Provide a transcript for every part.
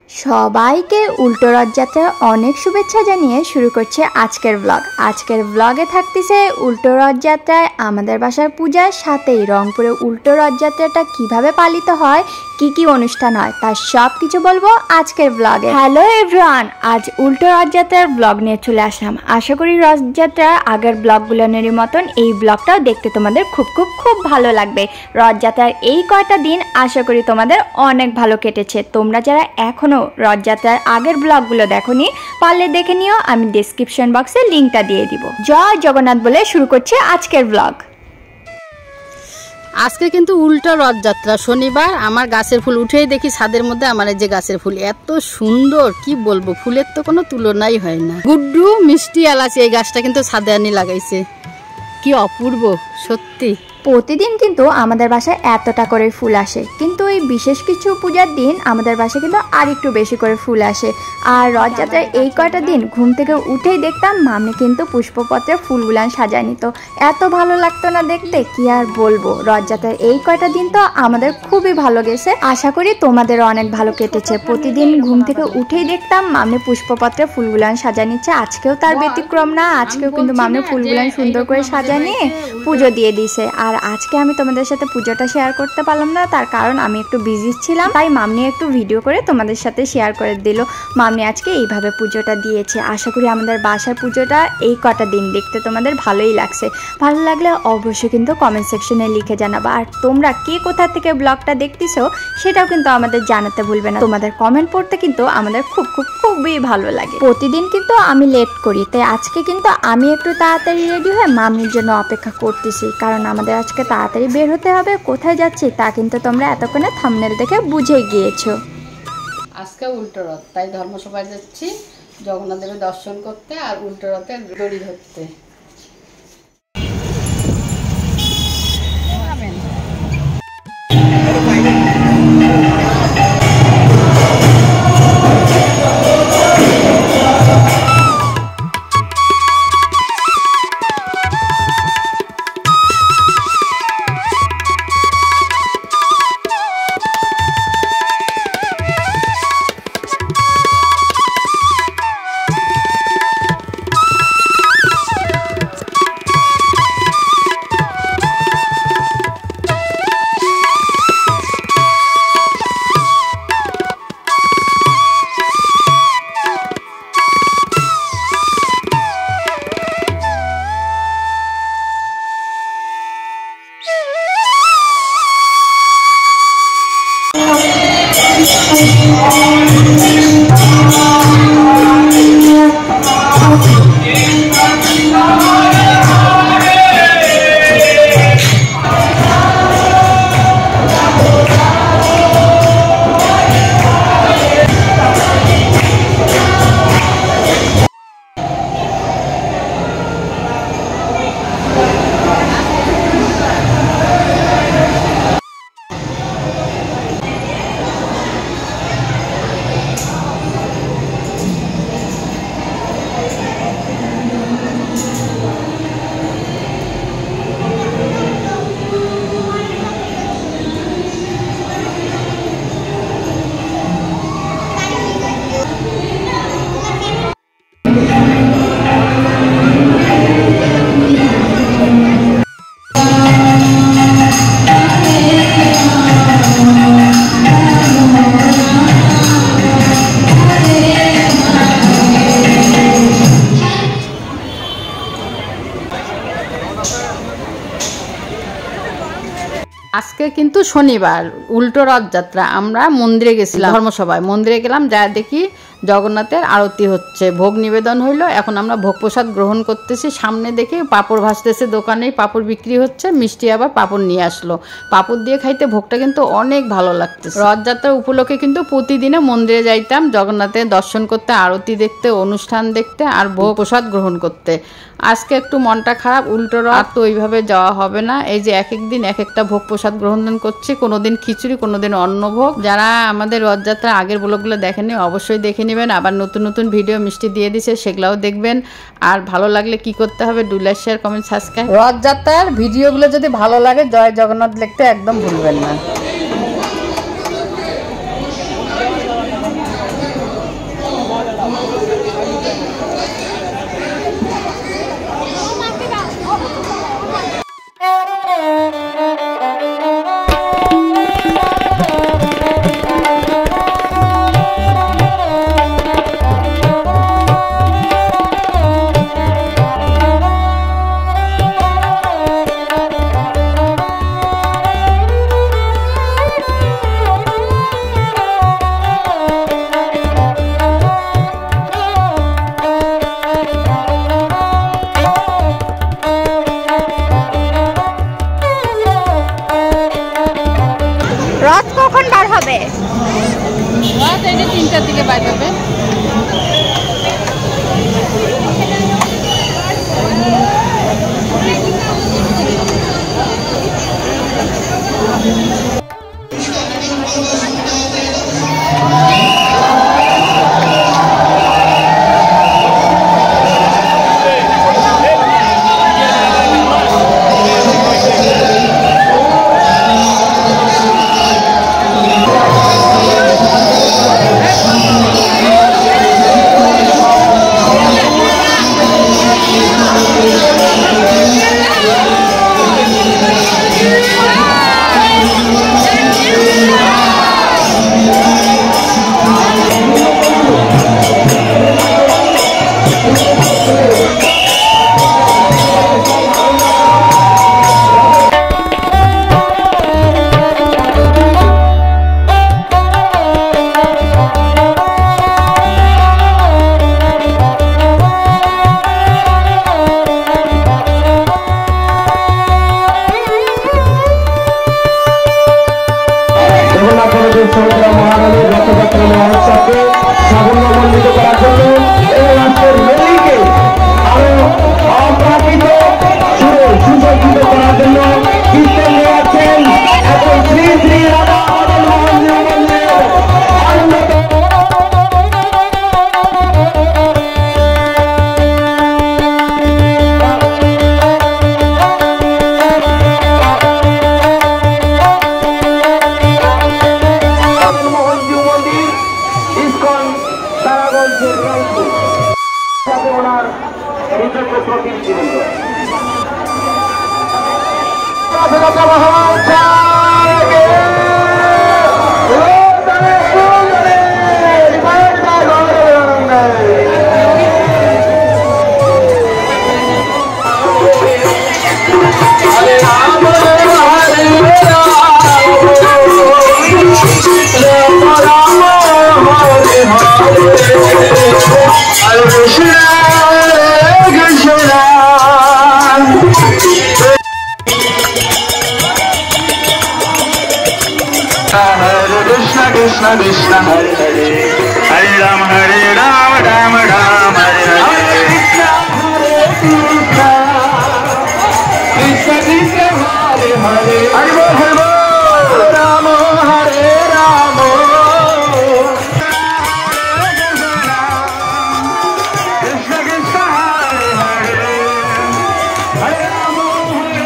সবাইকে উল্টো রথযাত্রার অনেক শুভেচ্ছা জানিয়ে শুরু করছে আজকের ব্লগ। আজকের ব্লগে থাকতেছে উল্টো রথযাত্রায় আমাদের বাসার পূজার সাথেই রংপুরে উল্টো রথযাত্রাটা কিভাবে পালিত হয়, কি কি অনুষ্ঠান হয়, তার সব কিছু বলবো আজকের ব্লগে। হ্যালো এভরিওয়ান, আজ উল্টো রথযাত্রার ব্লগ নিয়ে চলে আসলাম। আশা করি রথযাত্রার আগের ব্লগগুলোনেরই মতন এই ব্লগটাও দেখতে তোমাদের খুব ভালো লাগবে। রথযাত্রার এই কয়টা দিন আশা করি তোমাদের অনেক ভালো কেটেছে। তোমরা যারা এখনো রথযাত্রার আগের ব্লগগুলো দেখোনি, পারলে দেখে নিও, আমি ডেসক্রিপশন বক্সে লিঙ্কটা দিয়ে দিব। জয় জগন্নাথ বলে শুরু করছে আজকের ব্লগ। আজকে কিন্তু উল্টো রথযাত্রা, শনিবার। আমার গাছের ফুল উঠেই দেখি ছাদের মধ্যে আমার এই যে গাছের ফুল এত সুন্দর, কি বলবো, ফুলের তো কোনো তুলনাই হয় না। গুড্ডু মিষ্টি এলাচি এই গাছটা কিন্তু ছাদে আনি লাগাইছে, কি অপূর্ব সত্যি। প্রতিদিন কিন্তু আমাদের বাসায় এতটা করে ফুল আসে, কিন্তু এই বিশেষ কিছু পূজার দিন আমাদের বাসায় কিন্তু আর একটু বেশি করে ফুল আসে। আর রথযাত্রার এই কয়টা দিন ঘুম থেকে উঠেই দেখতাম মামি কিন্তু পুষ্পপত্রে ফুলগুলান সাজায় নিত। এত ভালো লাগতো না দেখতে, কি আর বলবো। রথযাত্রার এই কয়টা দিন তো আমাদের খুবই ভালো গেছে, আশা করি তোমাদেরও অনেক ভালো কেটেছে। প্রতিদিন ঘুম থেকে উঠেই দেখতাম মামি পুষ্পপত্রে ফুলগুলান সাজায় নিচ্ছে। আজকেও তার ব্যতিক্রম না, আজকেও কিন্তু মামি ফুলগুলান সুন্দর করে সাজায় নিয়ে পুজো দিয়ে দিছে। আর আজকে আমি তোমাদের সাথে পুজোটা শেয়ার করতে পারলাম না, তার কারণ আমি একটু বিজি ছিলাম, তাই মামনি একটু ভিডিও করে তোমাদের সাথে শেয়ার করে দিল। মামনি আজকে এইভাবে পুজোটা দিয়েছে। আশা করি আমাদের বাসার পুজোটা এই কটা দিন দেখতে তোমাদের ভালোই লাগছে। ভালো লাগলে অবশ্যই কিন্তু কমেন্ট সেকশনে লিখে জানাবা। আর তোমরা কে কোথা থেকে ব্লগটা দেখতেছো সেটাও কিন্তু আমাদের জানাতে ভুলবে না। তোমাদের কমেন্ট পড়তে কিন্তু আমাদের খুবই ভালো লাগে। প্রতিদিন কিন্তু আমি লেট করি, তাই আজকে কিন্তু আমি একটু তাড়াতাড়ি রেডি হয়ে মামনির জন্য অপেক্ষা করতেছি, কারণ আমাদের আজকে তাড়াতাড়ি বের হতে হবে। কোথায় যাচ্ছি তা কিন্তু তোমরা এতক্ষণে থাম্বনেল দেখে বুঝে গিয়েছো। আজকে উল্টো রথ, তাই ধর্মসভায় যাচ্ছি জগন্নাথ দেবের দর্শন করতে আর উল্টো রথের দড়ি ধরতে। আজকে কিন্তু শনিবার, উল্টো রথযাত্রা। আমরা মন্দিরে গেছিলাম, ধর্মসভায় মন্দিরে গেলাম, যা দেখি জগন্নাথের আরতি হচ্ছে, ভোগ নিবেদন হইলো। এখন আমরা ভোগ প্রসাদ গ্রহণ করতেছি। সামনে দেখি পাঁপড় ভাজতেছে, দোকানেই পাঁপড় বিক্রি হচ্ছে। মিষ্টি আবার পাঁপড় নিয়ে আসলো, পাঁপড় দিয়ে খাইতে ভোগটা কিন্তু অনেক ভালো লাগতেছে। রথযাত্রা উপলক্ষে কিন্তু প্রতিদিনে মন্দিরে যাইতাম জগন্নাথের দর্শন করতে, আরতি দেখতে, অনুষ্ঠান দেখতে আর ভোগ প্রসাদ গ্রহণ করতে। আজকে একটু মনটা খারাপ, উল্টো রথ তো ওইভাবে যাওয়া হবে না। এই যে এক একদিন এক একটা ভোগ প্রসাদ গ্রহণ করছি, কোনোদিন খিচুড়ি, কোনোদিন অন্নভোগ। যারা আমাদের রথযাত্রা আগের ব্লগগুলো দেখেননি অবশ্যই দেখে নেবেন। আবার নতুন ভিডিও মিষ্টি দিয়ে দিছে, সেগুলোও দেখবেন। আর ভালো লাগলে কি করতে হবে, do like, share, comment, subscribe. রথযাত্রার ভিডিওগুলো যদি ভালো লাগে জয় জগন্নাথ লিখতে একদম ভুলবেন না। 2টার দিকে বাইর হবে। মহানবীর রথযাত্রা মহোৎসবকে সাফল্যমণ্ডিত করার জন্য এই রাষ্ট্রের মেলিকে আরো অপ্রাকৃত সুসজ্জিত করার জন্য কীর্তন নিয়ে আছেন এবং শ্রী শ্রী রাধা মদন মোহন মন্দিরের Krishna Krishna Hare Hare Hare Ram Ram Ram Hare Hare Krishna Hare Krishna Krishna Krishna Hare Hare Hare Bol Ram Hare Ram Krishna Krishna Hare Hare Hare Ram Hare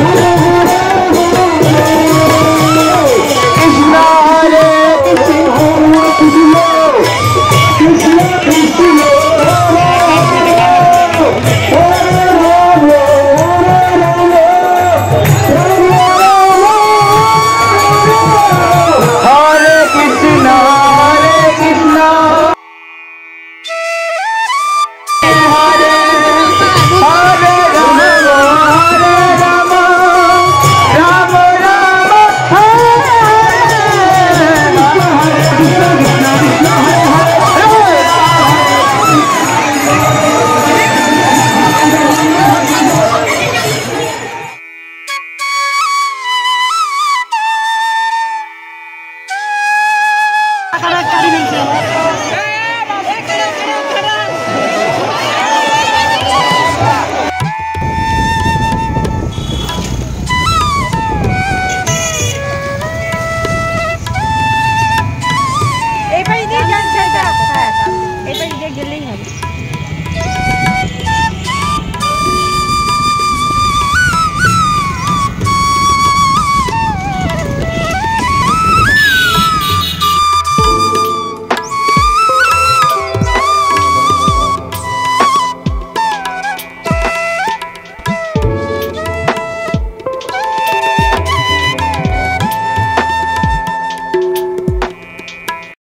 Hare